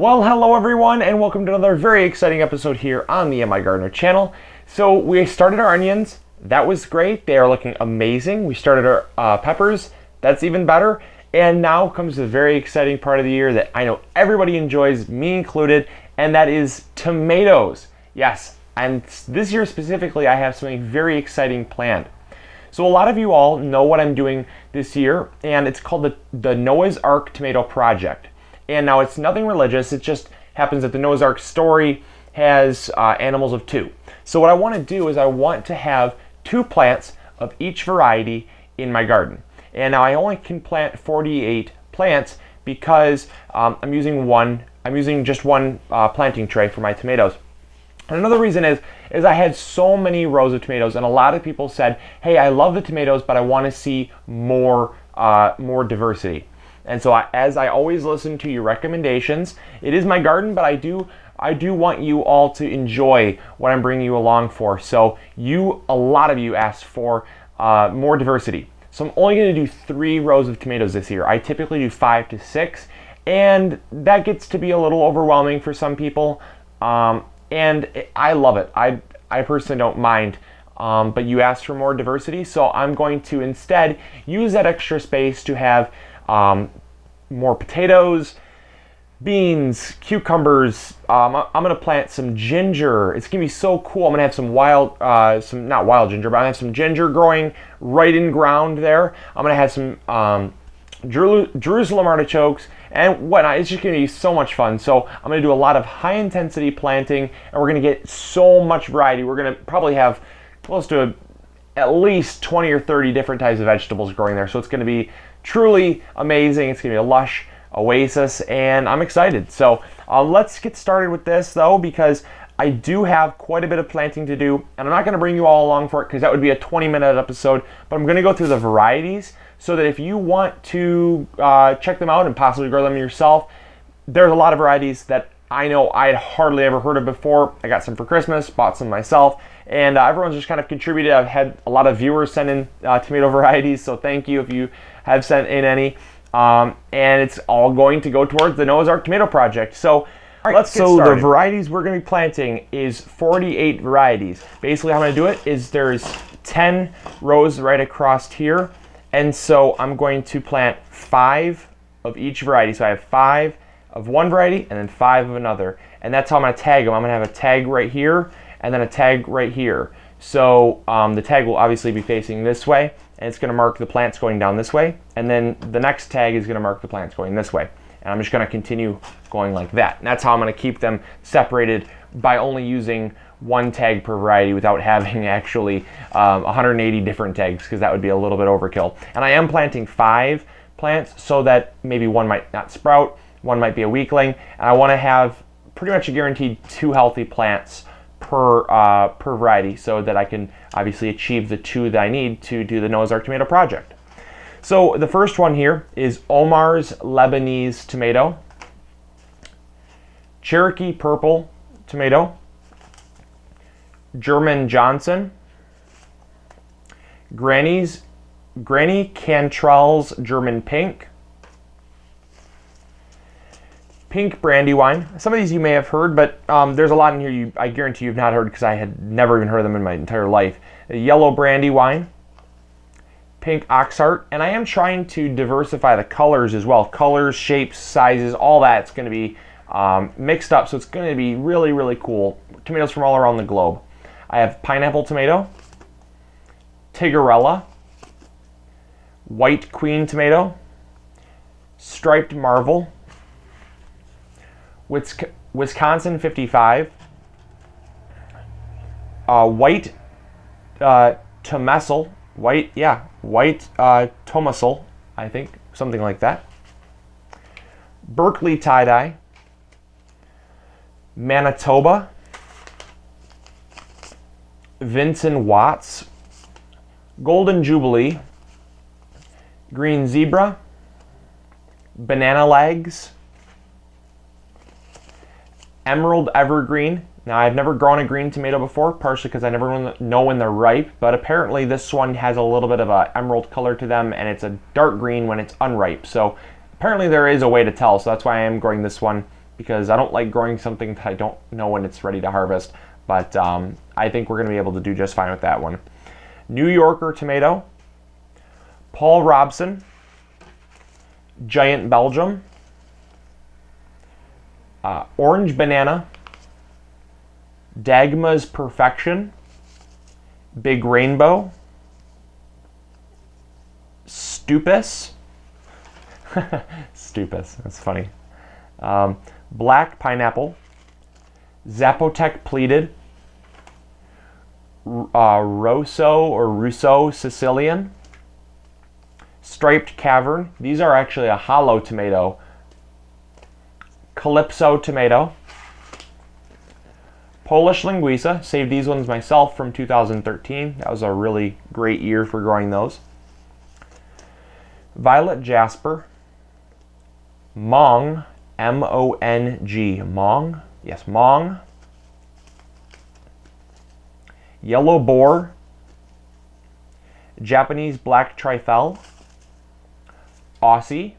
Well, hello everyone, and welcome to another very exciting episode here on the MIgardener channel. So we started our onions. That was great. They are looking amazing. We started our peppers. That's even better. And now comes the very exciting part of the year that I know everybody enjoys, me included, and that is tomatoes. Yes, and this year specifically, I have something very exciting planned. So a lot of you all know what I'm doing this year, and it's called the Noah's Ark Tomato Project. And now it's nothing religious, it just happens that the Noah's Ark story has animals of two. So what I want to do is I want to have 2 plants of each variety in my garden. And now I only can plant 48 plants because I'm using just one planting tray for my tomatoes. And another reason is I had so many rows of tomatoes, and a lot of people said, hey, I love the tomatoes, but I want to see more diversity. And so as I always listen to your recommendations, it is my garden, but I do want you all to enjoy what I'm bringing you along for. So a lot of you asked for more diversity. So I'm only going to do 3 rows of tomatoes this year. I typically do 5 to 6, and that gets to be a little overwhelming for some people. And I love it. I personally don't mind. But you asked for more diversity, so I'm going to instead use that extra space to have more potatoes, beans, cucumbers. I'm gonna plant some ginger. It's gonna be so cool. I'm gonna have some not wild ginger, but I have some ginger growing right in ground there. I'm gonna have some Jerusalem artichokes and whatnot. It's just gonna be so much fun. So I'm gonna do a lot of high intensity planting, and we're gonna get so much variety. We're gonna probably have close to at least 20 or 30 different types of vegetables growing there. So it's gonna be truly amazing. It's gonna be a lush oasis, and I'm excited. So let's get started with this though, because I do have quite a bit of planting to do, and I'm not gonna bring you all along for it because that would be a 20-minute episode, but I'm gonna go through the varieties so that if you want to check them out and possibly grow them yourself, there's a lot of varieties that I know I had hardly ever heard of before. I got some for Christmas, bought some myself, and everyone's just kind of contributed. I've had a lot of viewers send in tomato varieties, so thank you if you have sent in any. And it's all going to go towards the Noah's Ark Tomato Project. So let's get started. The varieties we're going to be planting is 48 varieties. Basically how I'm going to do it is there's 10 rows right across here, and so I'm going to plant 5 of each variety. So I have 5 of one variety and then 5 of another, and that's how I'm going to tag them. I'm going to have a tag right here and then a tag right here. So the tag will obviously be facing this way, and it's going to mark the plants going down this way, and then the next tag is going to mark the plants going this way. And I'm just going to continue going like that. And that's how I'm going to keep them separated by only using one tag per variety without having actually 180 different tags, because that would be a little bit overkill. And I am planting 5 plants so that maybe one might not sprout, one might be a weakling, and I want to have pretty much a guaranteed 2 healthy plants per variety, so that I can obviously achieve the 2 that I need to do the Noah's Ark Tomato Project. So the first one here is Omar's Lebanese tomato, Cherokee purple tomato, German Johnson, Granny Cantrelles German pink, pink brandywine. Some of these you may have heard, but there's a lot in here I guarantee you've not heard, because I had never even heard of them in my entire life. A yellow brandywine, pink oxheart, and I am trying to diversify the colors as well. Colors, shapes, sizes, all that's going to be mixed up, so it's going to be really, really cool. Tomatoes from all around the globe. I have pineapple tomato, Tigerella, white queen tomato, striped marvel, Wisconsin 55, white tomosel, white tomosel, I think, something like that. Birkley tie-dye, Manitoba, Vinson Watts, Golden Jubilee, Green Zebra, Banana Legs, Emerald Evergreen. Now, I've never grown a green tomato before, partially because I never know when they're ripe, but apparently this one has a little bit of an emerald color to them, and it's a dark green when it's unripe. So apparently there is a way to tell, so that's why I am growing this one because I don't like growing something that I don't know when it's ready to harvest. But I think we're going to be able to do just fine with that one. New Yorker tomato, Paul Robson, Giant Belgium, Orange Banana, Dagmas Perfection, Big Rainbow, Stupus, Stupus, that's funny, Black Pineapple, Zapotec Pleated, Rosso Sicilian, Striped Cavern. These are actually a hollow tomato. Calypso tomato. Polish Linguiça. Saved these ones myself from 2013. That was a really great year for growing those. Violet Jasper. Mong. M-O-N-G. Mong. Yes, Mong. Yellow Boar. Japanese Black Trifle. Aussie.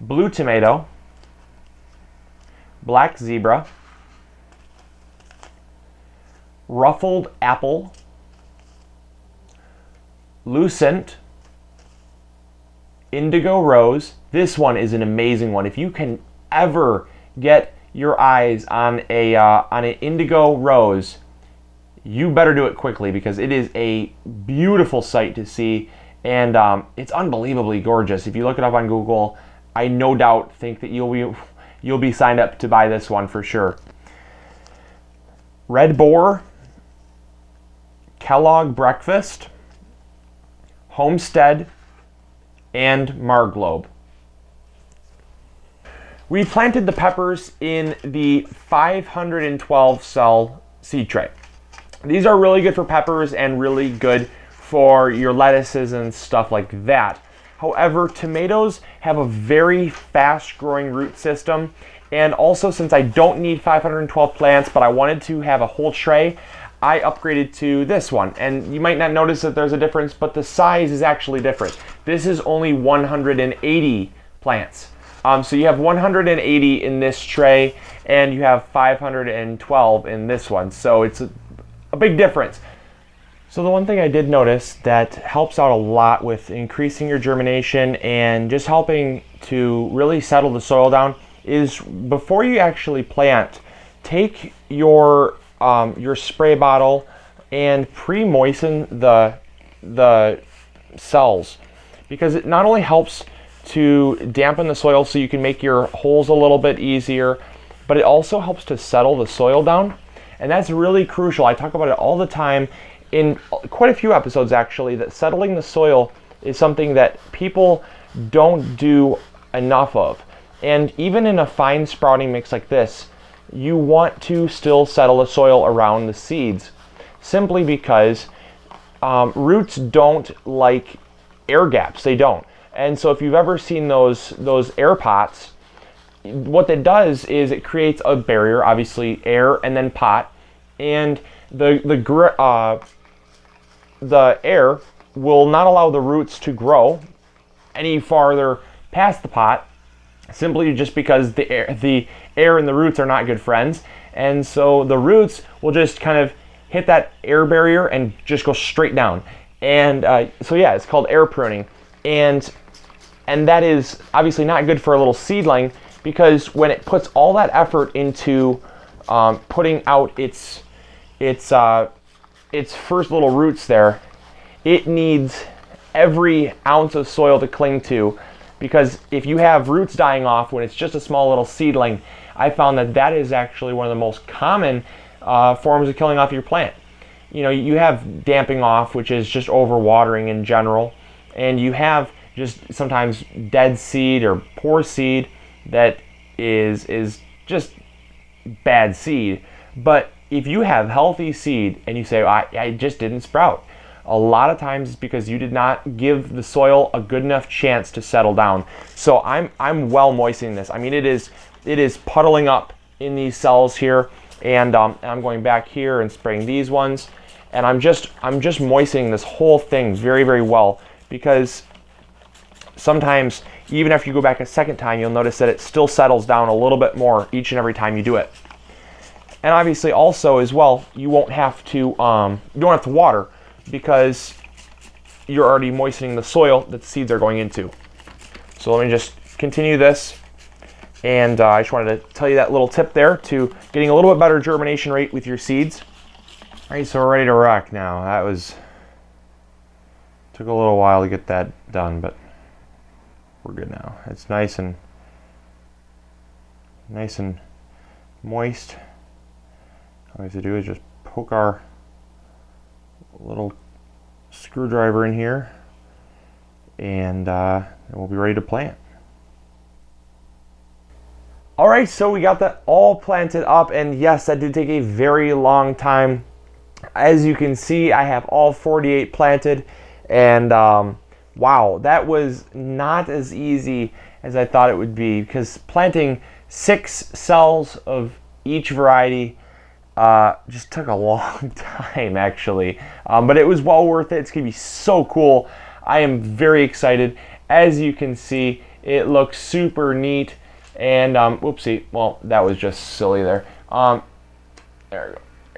Blue Tomato. Black Zebra. Ruffled Apple. Lucent. Indigo Rose. This one is an amazing one. If you can ever get your eyes on an Indigo Rose, you better do it quickly, because it is a beautiful sight to see, and it's unbelievably gorgeous. If you look it up on Google, I no doubt think that you'll be signed up to buy this one for sure. Red Boar, Kellogg Breakfast, Homestead, and Marglobe. We planted the peppers in the 512 cell seed tray. These are really good for peppers and really good for your lettuces and stuff like that. However, tomatoes have a very fast growing root system, and also since I don't need 512 plants but I wanted to have a whole tray, I upgraded to this one. And you might not notice that there's a difference, but the size is actually different. This is only 180 plants. So you have 180 in this tray and you have 512 in this one. So it's a big difference. So the one thing I did notice that helps out a lot with increasing your germination and just helping to really settle the soil down is, before you actually plant, take your spray bottle and pre-moisten the cells, because it not only helps to dampen the soil so you can make your holes a little bit easier, but it also helps to settle the soil down. And that's really crucial. I talk about it all the time in quite a few episodes actually, that settling the soil is something that people don't do enough of. And even in a fine sprouting mix like this, you want to still settle the soil around the seeds, simply because roots don't like air gaps. They don't. And so if you've ever seen those air pots, what that does is it creates a barrier, obviously air and then pot, and the air will not allow the roots to grow any farther past the pot, simply just because the air and the roots are not good friends. And so the roots will just kind of hit that air barrier and just go straight down. And so yeah, it's called air pruning. And that is obviously not good for a little seedling, because when it puts all that effort into putting out its first little roots there, it needs every ounce of soil to cling to, because if you have roots dying off when it's just a small little seedling, I found that is actually one of the most common forms of killing off your plant. You know, you have damping off, which is just overwatering in general, and you have just sometimes dead seed or poor seed that is just bad seed. But if you have healthy seed and you say, I just didn't sprout, a lot of times it's because you did not give the soil a good enough chance to settle down. So I'm well moistening this. I mean, it is puddling up in these cells here, and I'm going back here and spraying these ones, and I'm just moistening this whole thing very, very well, because sometimes even after you go back a second time, you'll notice that it still settles down a little bit more each and every time you do it. And obviously also as well, you won't have to, you don't have to water because you're already moistening the soil that the seeds are going into. So let me just continue this. And I just wanted to tell you that little tip there to getting a little bit better germination rate with your seeds. All right, so we're ready to rock now. Took a little while to get that done, but we're good now. It's nice and moist. All we have to do is just poke our little screwdriver in here, and we'll be ready to plant. All right, so we got that all planted up, and yes, that did take a very long time. As you can see, I have all 48 planted, and wow, that was not as easy as I thought it would be, because planting 6 cells of each variety just took a long time actually, but it was well worth it. It's gonna be so cool. I am very excited. As you can see, it looks super neat. And whoopsie, well, that was just silly there. There we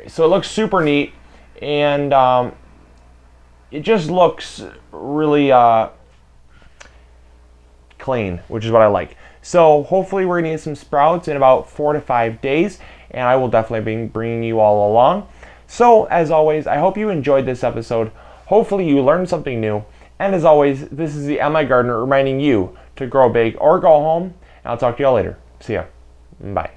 go. So it looks super neat, and it just looks really clean, which is what I like. So hopefully we're gonna get some sprouts in about 4 to 5 days, and I will definitely be bringing you all along. So as always, I hope you enjoyed this episode. Hopefully you learned something new. And as always, this is the MIgardener reminding you to grow big or go home. I'll talk to y'all later. See ya. Bye.